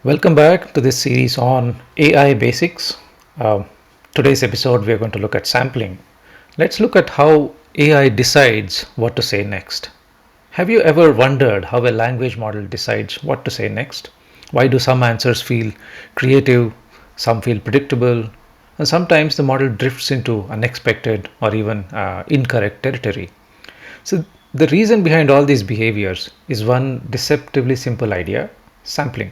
Welcome back to this series on AI basics. Uh, Today's episode, we are going to look at sampling. Let's look at how AI decides what to say next. Have you ever wondered how a language model decides what to say next? Why do some answers feel creative, some feel predictable, and sometimes the model drifts into unexpected or even incorrect territory? So, the reason behind all these behaviors is one deceptively simple idea: sampling.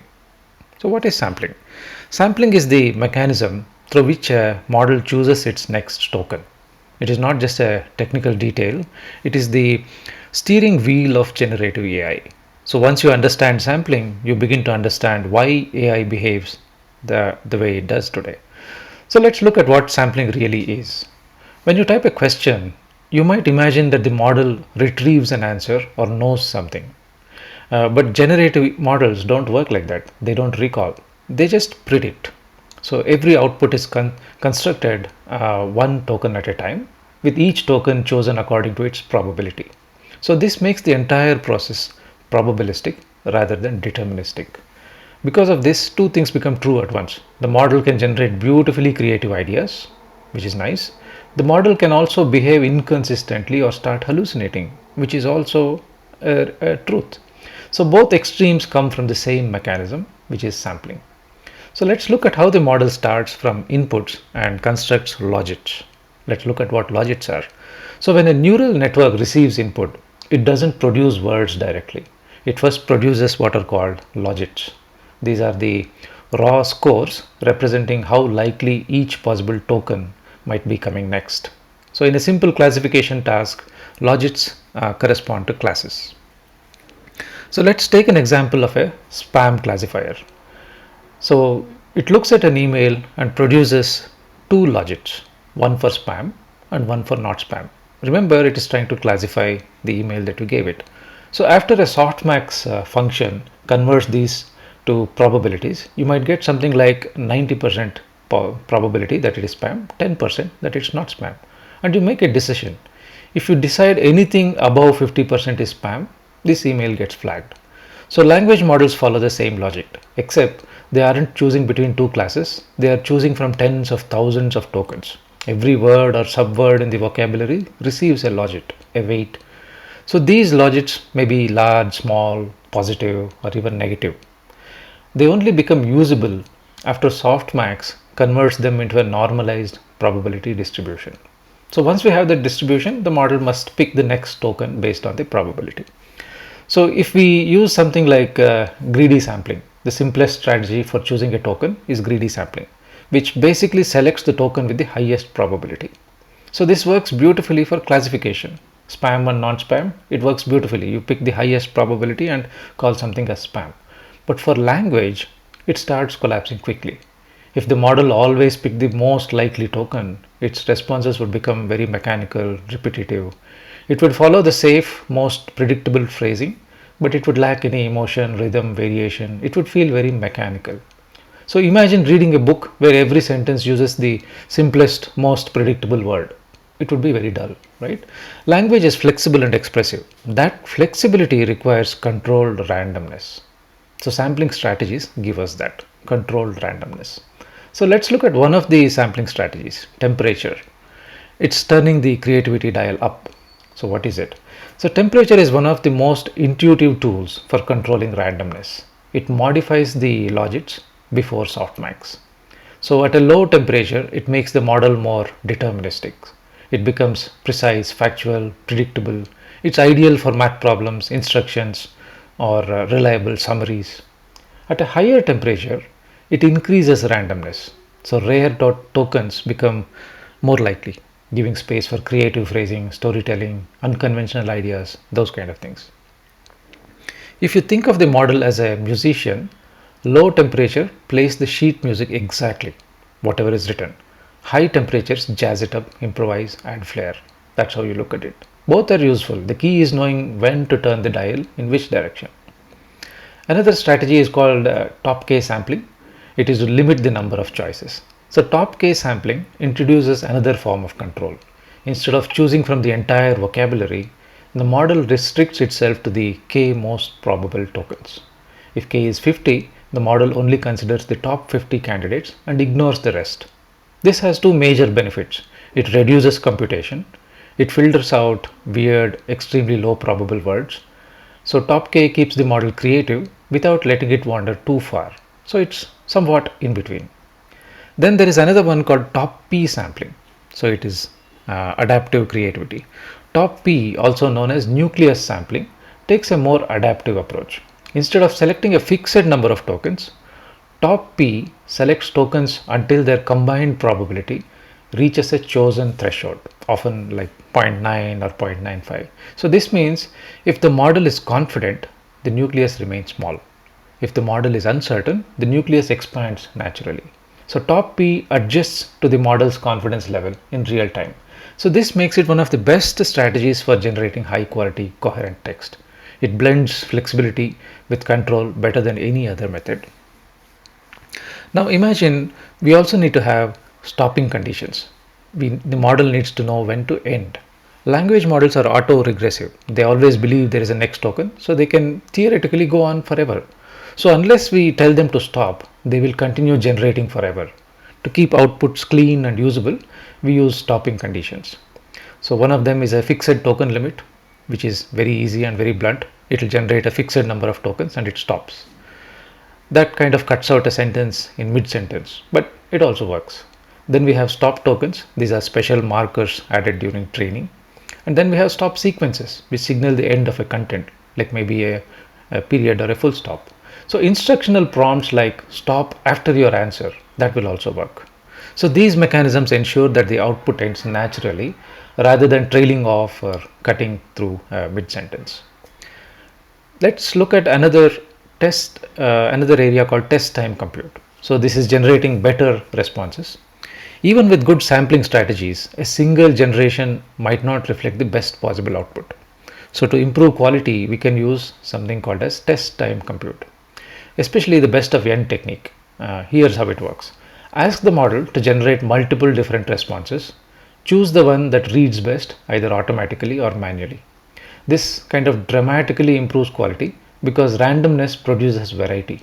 So, what is sampling? Sampling is the mechanism through which a model chooses its next token. It is not just a technical detail, it is the steering wheel of generative AI. So, once you understand sampling, you begin to understand why AI behaves the way it does today. So, let's look at what sampling really is. When you type a question, you might imagine that the model retrieves an answer or knows something. But generative models don't work like that. They don't recall. They just predict. So every output is constructed one token at a time, with each token chosen according to its probability. So this makes the entire process probabilistic rather than deterministic. Because of this, two things become true at once. The model can generate beautifully creative ideas, which is nice. The model can also behave inconsistently or start hallucinating, which is also a truth. So both extremes come from the same mechanism, which is sampling. So let's look at how the model starts from inputs and constructs logits. Let's look at what logits are. So when a neural network receives input, it doesn't produce words directly. It first produces what are called logits. These are the raw scores representing how likely each possible token might be coming next. So in a simple classification task, logits correspond to classes. So let's take an example of a spam classifier. So it looks at an email and produces two logits, one for spam and one for not spam. Remember, it is trying to classify the email that you gave it. So after a softmax function converts these to probabilities, you might get something like 90% probability that it is spam, 10% that it's not spam. And you make a decision. If you decide anything above 50% is spam, this email gets flagged. So language models follow the same logic, except they aren't choosing between two classes, they are choosing from tens of thousands of tokens. Every word or subword in the vocabulary receives a logit, a weight. So these logits may be large, small, positive, or even negative. They only become usable after softmax converts them into a normalized probability distribution. So once we have that distribution, the model must pick the next token based on the probability. So if we use something like greedy sampling, the simplest strategy for choosing a token is greedy sampling, which basically selects the token with the highest probability. So this works beautifully for classification. Spam and non-spam, it works beautifully. You pick the highest probability and call something as spam. But for language, it starts collapsing quickly. If the model always picked the most likely token, its responses would become very mechanical, repetitive. It would follow the safe, most predictable phrasing, but it would lack any emotion, rhythm, variation. It would feel very mechanical. So imagine reading a book where every sentence uses the simplest, most predictable word. It would be very dull, right? Language is flexible and expressive. That flexibility requires controlled randomness. So sampling strategies give us that controlled randomness. So let's look at one of the sampling strategies, temperature. It's turning the creativity dial up. So what is it? So temperature is one of the most intuitive tools for controlling randomness. It modifies the logits before softmax. So at a low temperature, it makes the model more deterministic. It becomes precise, factual, predictable. It's ideal for math problems, instructions, or reliable summaries. At a higher temperature, it increases randomness. So rare tokens become more likely, giving space for creative phrasing, storytelling, unconventional ideas, those kind of things. If you think of the model as a musician, low temperature plays the sheet music exactly, whatever is written. High temperatures jazz it up, improvise, add flair. That's how you look at it. Both are useful. The key is knowing when to turn the dial in which direction. Another strategy is called top K sampling. It is to limit the number of choices. So top K sampling introduces another form of control. Instead of choosing from the entire vocabulary, the model restricts itself to the K most probable tokens. If K is 50, the model only considers the top 50 candidates and ignores the rest. This has two major benefits. It reduces computation. It filters out weird, extremely low probable words. So top K keeps the model creative without letting it wander too far. So it's somewhat in between. Then there is another one called top P sampling. So it is adaptive creativity. Top P, also known as nucleus sampling, takes a more adaptive approach. Instead of selecting a fixed number of tokens, top P selects tokens until their combined probability reaches a chosen threshold, often like 0.9 or 0.95. So this means if the model is confident, the nucleus remains small. If the model is uncertain, the nucleus expands naturally. So top P adjusts to the model's confidence level in real time. So this makes it one of the best strategies for generating high quality coherent text. It blends flexibility with control better than any other method. Now imagine we also need to have stopping conditions. The model needs to know when to end. Language models are auto-regressive. They always believe there is a next token, so they can theoretically go on forever. So unless we tell them to stop, they will continue generating forever. To keep outputs clean and usable, we use stopping conditions. So one of them is a fixed token limit, which is very easy and very blunt. It will generate a fixed number of tokens and it stops. That kind of cuts out a sentence in mid-sentence, but it also works. Then we have stop tokens. These are special markers added during training. And then we have stop sequences, which signal the end of a content, like maybe a period or a full stop. So instructional prompts like stop after your answer, that will also work. So these mechanisms ensure that the output ends naturally rather than trailing off or cutting through mid-sentence. Let's look at another area called test time compute. So this is generating better responses. Even with good sampling strategies, a single generation might not reflect the best possible output. So to improve quality, we can use something called as test time compute, especially the best of n technique. Here's how it works. Ask the model to generate multiple different responses. Choose the one that reads best, either automatically or manually. This kind of dramatically improves quality because randomness produces variety.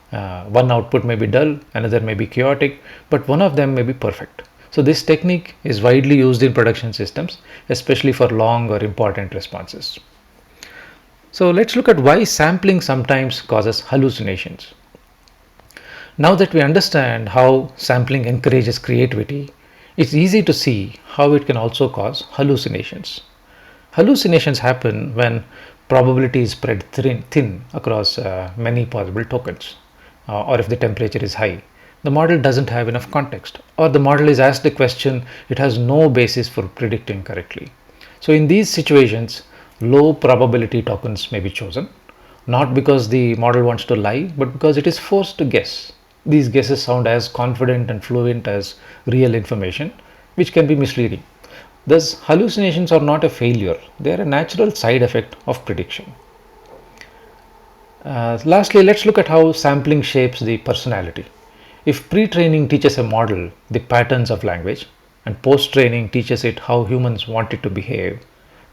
One output may be dull, another may be chaotic, but one of them may be perfect. So this technique is widely used in production systems, especially for long or important responses. So let's look at why sampling sometimes causes hallucinations. Now that we understand how sampling encourages creativity, it's easy to see how it can also cause hallucinations. Hallucinations happen when probability is spread thin across many possible tokens, or if the temperature is high. The model doesn't have enough context, or the model is asked a question it has no basis for predicting correctly. So in these situations, low probability tokens may be chosen, not because the model wants to lie, but because it is forced to guess. These guesses sound as confident and fluent as real information, which can be misleading. Thus, hallucinations are not a failure, they are a natural side effect of prediction. Lastly, let's look at how sampling shapes the personality. If pre-training teaches a model the patterns of language and post-training teaches it how humans want it to behave,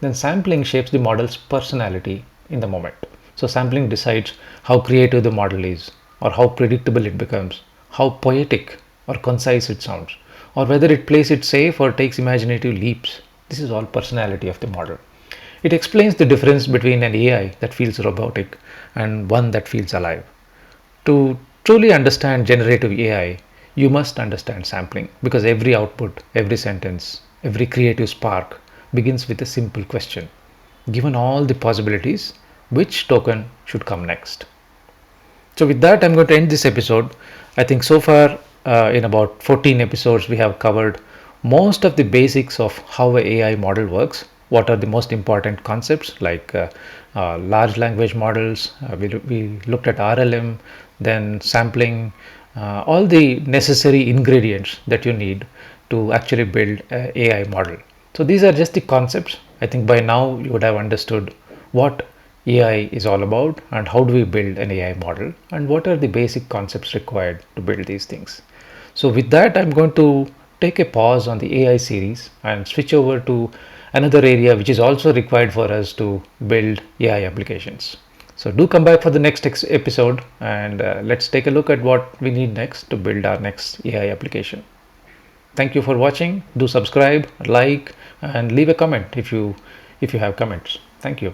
then sampling shapes the model's personality in the moment. So sampling decides how creative the model is, or how predictable it becomes, how poetic or concise it sounds, or whether it plays it safe or takes imaginative leaps. This is all personality of the model. It explains the difference between an AI that feels robotic and one that feels alive. To truly understand generative AI, you must understand sampling because every output, every sentence, every creative spark begins with a simple question. Given all the possibilities, which token should come next? So with that, I'm going to end this episode. I think so far in about 14 episodes, we have covered most of the basics of how an AI model works. What are the most important concepts like large language models? We looked at RLM, then sampling, all the necessary ingredients that you need to actually build an AI model. So these are just the concepts. I think by now you would have understood what AI is all about and how do we build an AI model and what are the basic concepts required to build these things. So with that, I'm going to take a pause on the AI series and switch over to another area which is also required for us to build AI applications. So do come back for the next episode, and let's take a look at what we need next to build our next AI application. Thank you for watching. Do subscribe, like, and leave a comment if you have comments. Thank you.